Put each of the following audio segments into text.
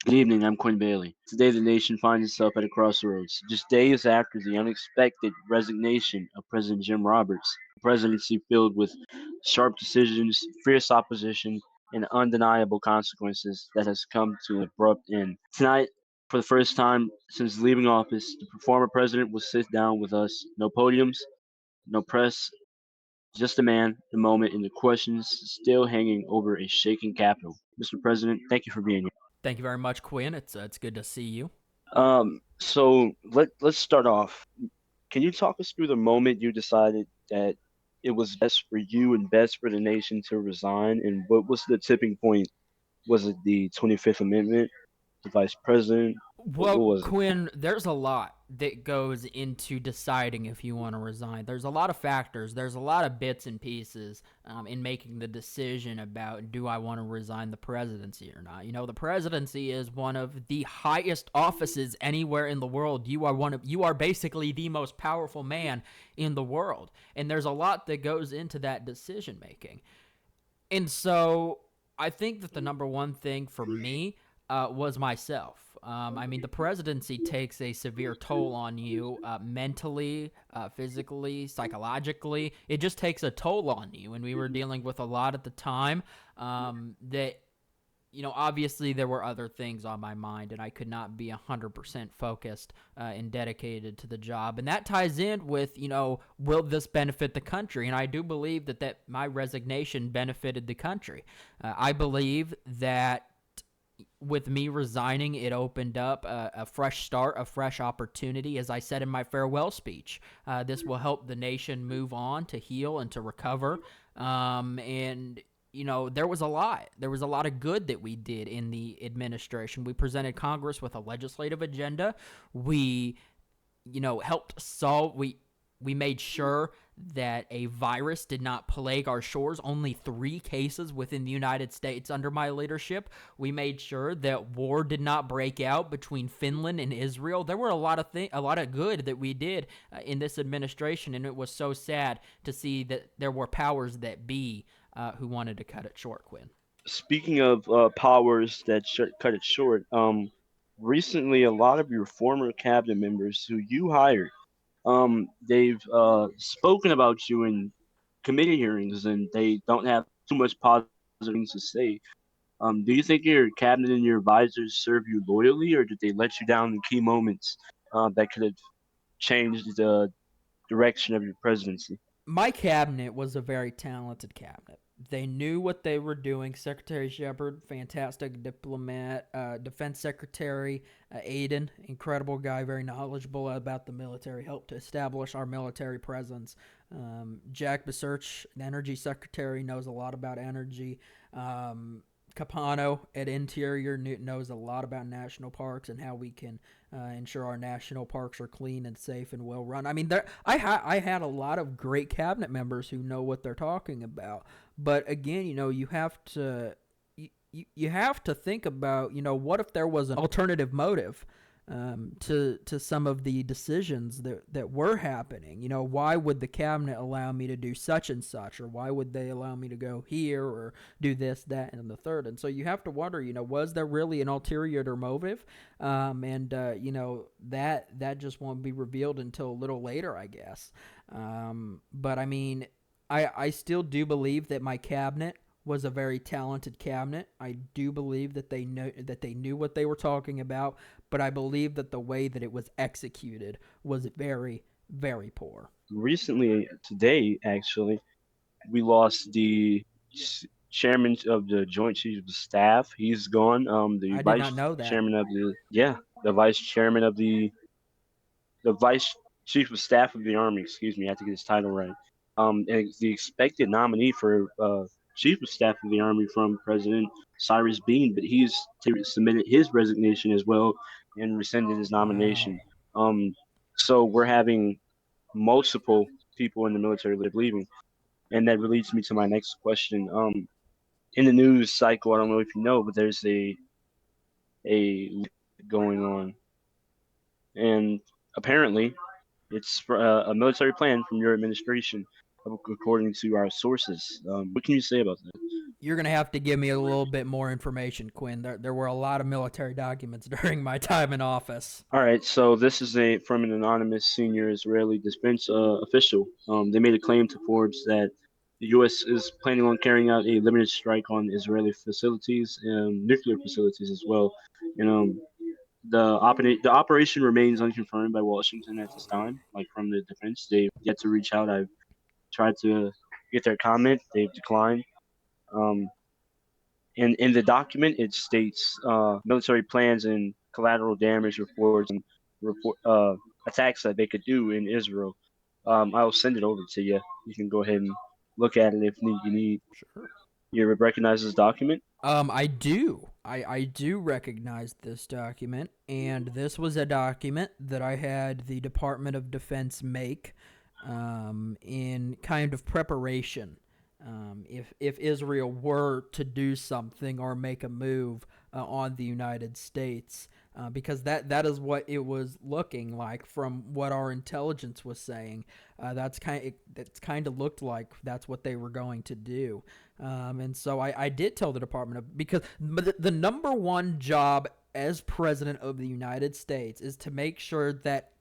Good evening, I'm Quinn Bailey. Today, the nation finds itself at a crossroads. Just days after the unexpected resignation of President Jim Roberts, a presidency filled with sharp decisions, fierce opposition, and undeniable consequences that has come to an abrupt end. Tonight, for the first time since leaving office, the former president will sit down with us. No podiums, no press, just a man, the moment, and the questions still hanging over a shaking Capitol. Mr. President, thank you for being here. Thank you very much, Quinn. It's good to see you. So let's start off. Can you talk us through the moment you decided that it was best for you and best for the nation to resign, and what was the tipping point? Was it the 25th Amendment, the vice president? What Well, was it? Quinn, there's a lot that goes into deciding if you want to resign. There's a lot of factors. There's a lot of bits and pieces in making the decision about do I want to resign the presidency or not. You know, the presidency is one of the highest offices anywhere in the world. You are basically the most powerful man in the world, and there's a lot that goes into that decision making. And so I think that the number one thing for me was myself. I mean, the presidency takes a severe toll on you mentally, physically, psychologically. It just takes a toll on you. And we were dealing with a lot at the time that obviously there were other things on my mind, and I could not be 100% focused and dedicated to the job. And that ties in with, will this benefit the country? And I do believe that my resignation benefited the country. I believe that with me resigning, it opened up a fresh start, a fresh opportunity. As I said in my farewell speech, this will help the nation move on, to heal, and to recover. And there was a lot. There was a lot of good that we did in the administration. We presented Congress with a legislative agenda. We, helped solve. We made sure that a virus did not plague our shores. Only 3 cases within the United States under my leadership. We made sure that war did not break out between Finland and Israel. There were a lot of good that we did in this administration, and it was so sad to see that there were powers that be who wanted to cut it short, Quinn. Speaking of powers that cut it short, recently a lot of your former cabinet members who you hired, they've spoken about you in committee hearings, and they don't have too much positive things to say. Do you think your cabinet and your advisors serve you loyally, or did they let you down in key moments that could have changed the direction of your presidency? My cabinet was a very talented cabinet. They knew what they were doing. Secretary Shepard, fantastic diplomat. Defense Secretary Aiden, incredible guy, very knowledgeable about the military, helped to establish our military presence. Jack Besearch, Energy Secretary, knows a lot about energy. Capano at Interior knows a lot about national parks and how we can ensure our national parks are clean and safe and well run. I mean, I had a lot of great cabinet members who know what they're talking about. But again, you have to you have to think about, what if there was an alternative motive to some of the decisions that were happening. Why would the cabinet allow me to do such and such, or why would they allow me to go here or do this, that, and the third? And so you have to wonder, was there really an ulterior motive? That just won't be revealed until a little later, I guess. But I mean, I still do believe that my cabinet was a very talented cabinet. I do believe that they knew what they were talking about, but I believe that the way that it was executed was very, very poor. Recently, today actually, we lost the chairman of the Joint Chiefs of Staff. He's gone. The I did vice not know that. chairman of the vice chairman of the vice chief of staff of the army. Excuse me, I have to get his title right. And the expected nominee for chief of staff of the army from President Cyrus Bean, but he's submitted his resignation as well and rescinded his Wow. nomination. Um, so we're having multiple people in the military leaving, and that leads me to my next question. In the news cycle, I don't know if you know, but there's a going on, and apparently it's a military plan from your administration. according to our sources. What can you say about that? You're going to have to give me a little bit more information, Quinn. There were a lot of military documents during my time in office. All right, so this is a from an anonymous senior Israeli defense official. They made a claim to Forbes that the U.S. is planning on carrying out a limited strike on Israeli facilities and nuclear facilities as well. And the operation remains unconfirmed by Washington at this time. Like from the defense, they've yet to reach out. I've tried to get their comment. They've declined. Um, in the document, it states military plans and collateral damage reports and report attacks that they could do in Israel. I'll send it over to you. You can go ahead and look at it if you need. Sure. You recognize this document? I do. I do recognize this document, and this was a document that I had the Department of Defense make in kind of preparation. If Israel were to do something or make a move on the United States, because that is what it was looking like from what our intelligence was saying. That's kind of looked like that's what they were going to do. And so I did tell the Department of, because the number one job as president of the United States is to make sure that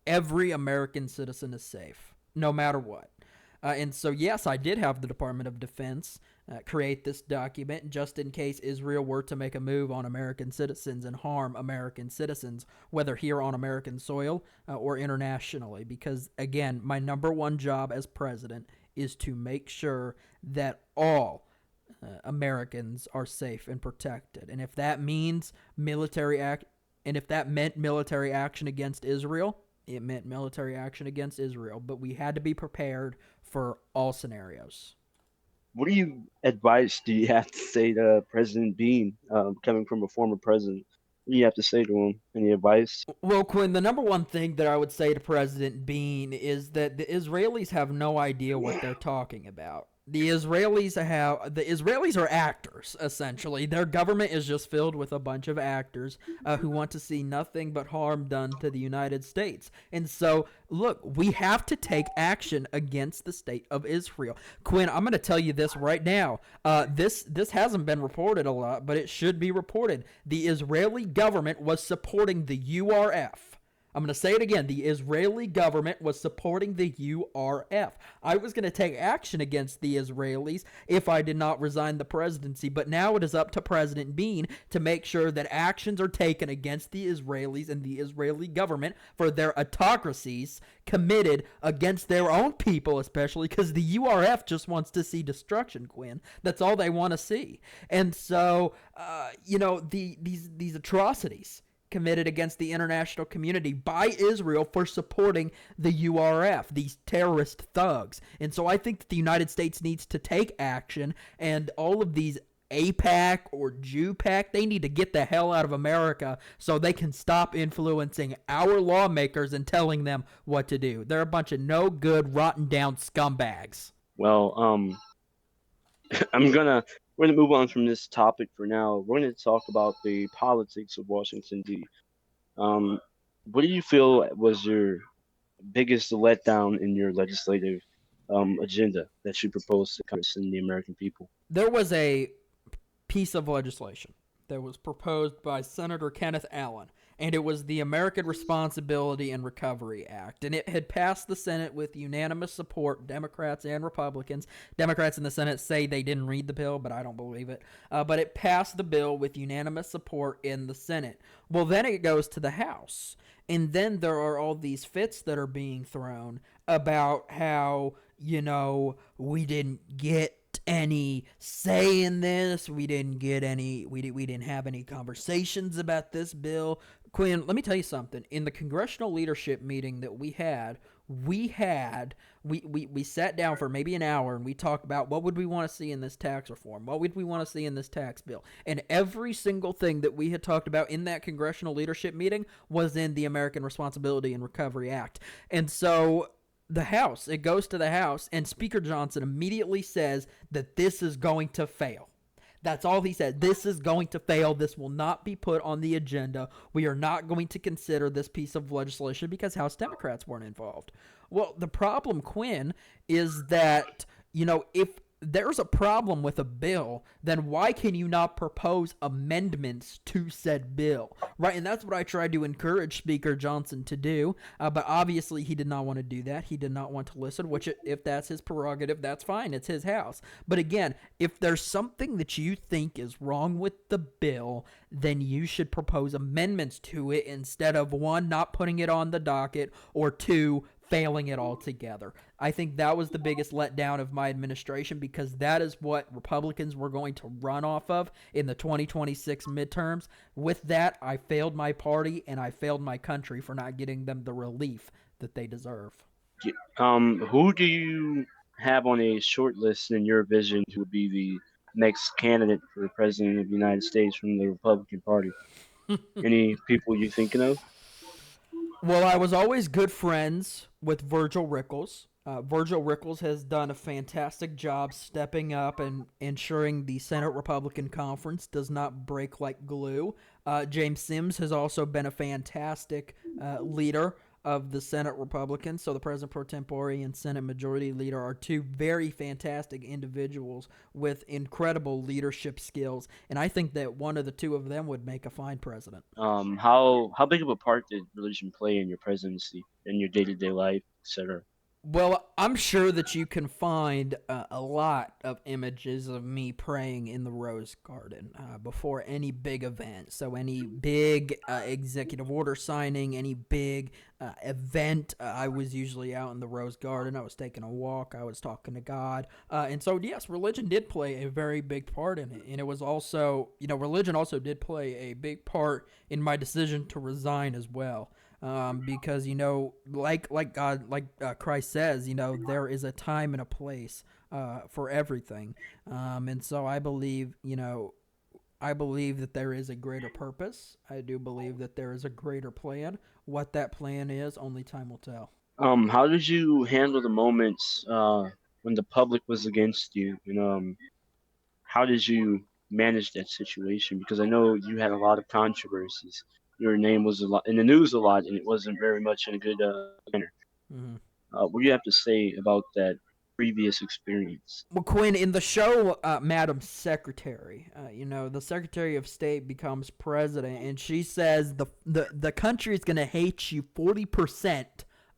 every American citizen is safe, no matter what. And so, yes, I did have the Department of Defense create this document just in case Israel were to make a move on American citizens and harm American citizens, whether here on American soil or internationally. Because, again, my number one job as president is to make sure that all Americans are safe and protected. And if that means if that meant military action against Israel, it meant military action against Israel. But we had to be prepared for all scenarios. What advice do you have to say to President Bean, coming from a former president? What do you have to say to him? Any advice? Well, Quinn, the number one thing that I would say to President Bean is that the Israelis have no idea what they're talking about. The Israelis are actors, essentially. Their government is just filled with a bunch of actors who want to see nothing but harm done to the United States. And so, look, we have to take action against the state of Israel. Quinn, I'm going to tell you this right now. This hasn't been reported a lot, but it should be reported. The Israeli government was supporting the URF. I'm going to say it again. The Israeli government was supporting the URF. I was going to take action against the Israelis if I did not resign the presidency, but now it is up to President Bean to make sure that actions are taken against the Israelis and the Israeli government for their autocracies committed against their own people, especially because the URF just wants to see destruction, Quinn. That's all they want to see. And so, these atrocities committed against the international community by Israel for supporting the URF, these terrorist thugs. And so I think that the United States needs to take action, and all of these APAC or JUPAC, they need to get the hell out of America so they can stop influencing our lawmakers and telling them what to do. They're a bunch of no good, rotten down scumbags. Well, we're gonna move on from this topic for now. We're gonna talk about the politics of Washington D. What do you feel was your biggest letdown in your legislative agenda that you proposed to Congress and the American people? There was a piece of legislation that was proposed by Senator Kenneth Allen, and it was the American Responsibility and Recovery Act. And it had passed the Senate with unanimous support, Democrats and Republicans. Democrats in the Senate say they didn't read the bill, but I don't believe it. But it passed the bill with unanimous support in the Senate. Well, then it goes to the House. And then there are all these fits that are being thrown about how, we didn't get any say in this. We didn't have any conversations about this bill. Quinn, let me tell you something. In the congressional leadership meeting that we sat down for maybe an hour and we talked about what would we want to see in this tax reform? What would we want to see in this tax bill? And every single thing that we had talked about in that congressional leadership meeting was in the American Responsibility and Recovery Act. And so it goes to the House, and Speaker Johnson immediately says that this is going to fail. That's all he said. This is going to fail. This will not be put on the agenda. We are not going to consider this piece of legislation because House Democrats weren't involved. Well, the problem, Quinn, is that, if there's a problem with a bill, then why can you not propose amendments to said bill? Right? And that's what I tried to encourage Speaker Johnson to do. But obviously, he did not want to do that. He did not want to listen, which, if that's his prerogative, that's fine. It's his house. But again, if there's something that you think is wrong with the bill, then you should propose amendments to it instead of one, not putting it on the docket, or two, failing it altogether. I think that was the biggest letdown of my administration because that is what Republicans were going to run off of in the 2026 midterms. With that, I failed my party and I failed my country for not getting them the relief that they deserve. Who do you have on a short list in your vision who would be the next candidate for president of the United States from the Republican Party? Any people you thinking of? Well, I was always good friends with Virgil Rickles. Virgil Rickles has done a fantastic job stepping up and ensuring the Senate Republican Conference does not break like glue. James Sims has also been a fantastic leader of the Senate Republicans. So the President pro tempore and Senate Majority Leader are two very fantastic individuals with incredible leadership skills. And I think that one of the two of them would make a fine president. How big of a part did religion play in your presidency, in your day to day life, etc.? Well, I'm sure that you can find a lot of images of me praying in the Rose Garden before any big event. So, any big executive order signing, any big event, I was usually out in the Rose Garden. I was taking a walk, I was talking to God. And so, yes, religion did play a very big part in it. And it was also, religion also did play a big part in my decision to resign as well. Because like God, like Christ says, there is a time and a place for everything, and so I believe that there is a greater purpose. I do believe that there is a greater plan. What that plan is, only time will tell. How did you handle the moments when the public was against you? How did you manage that situation? Because I know you had a lot of controversies. Your name was a lot in the news a lot, and it wasn't very much in a good manner. Mm-hmm. What do you have to say about that previous experience? Well, Quinn, in the show, Madam Secretary, the Secretary of State becomes president, and she says the country is going to hate you 40%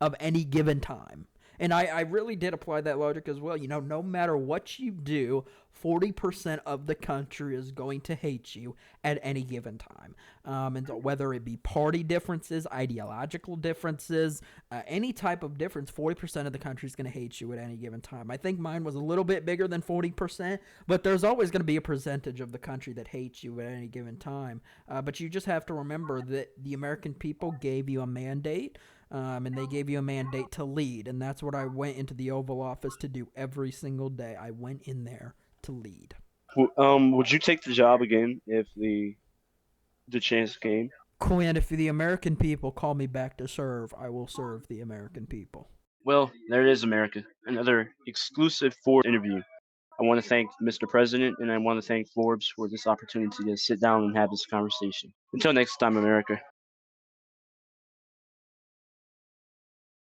of any given time. And I really did apply that logic as well. No matter what you do, 40% of the country is going to hate you at any given time. And so whether it be party differences, ideological differences, any type of difference, 40% of the country is going to hate you at any given time. I think mine was a little bit bigger than 40%, but there's always going to be a percentage of the country that hates you at any given time. But you just have to remember that the American people gave you a mandate. And they gave you a mandate to lead, and that's what I went into the Oval Office to do every single day. I went in there to lead. Would you take the job again if the chance came? Quinn, if the American people call me back to serve, I will serve the American people. Well, there it is, America. Another exclusive Forbes interview. I want to thank Mr. President, and I want to thank Forbes for this opportunity to sit down and have this conversation. Until next time, America.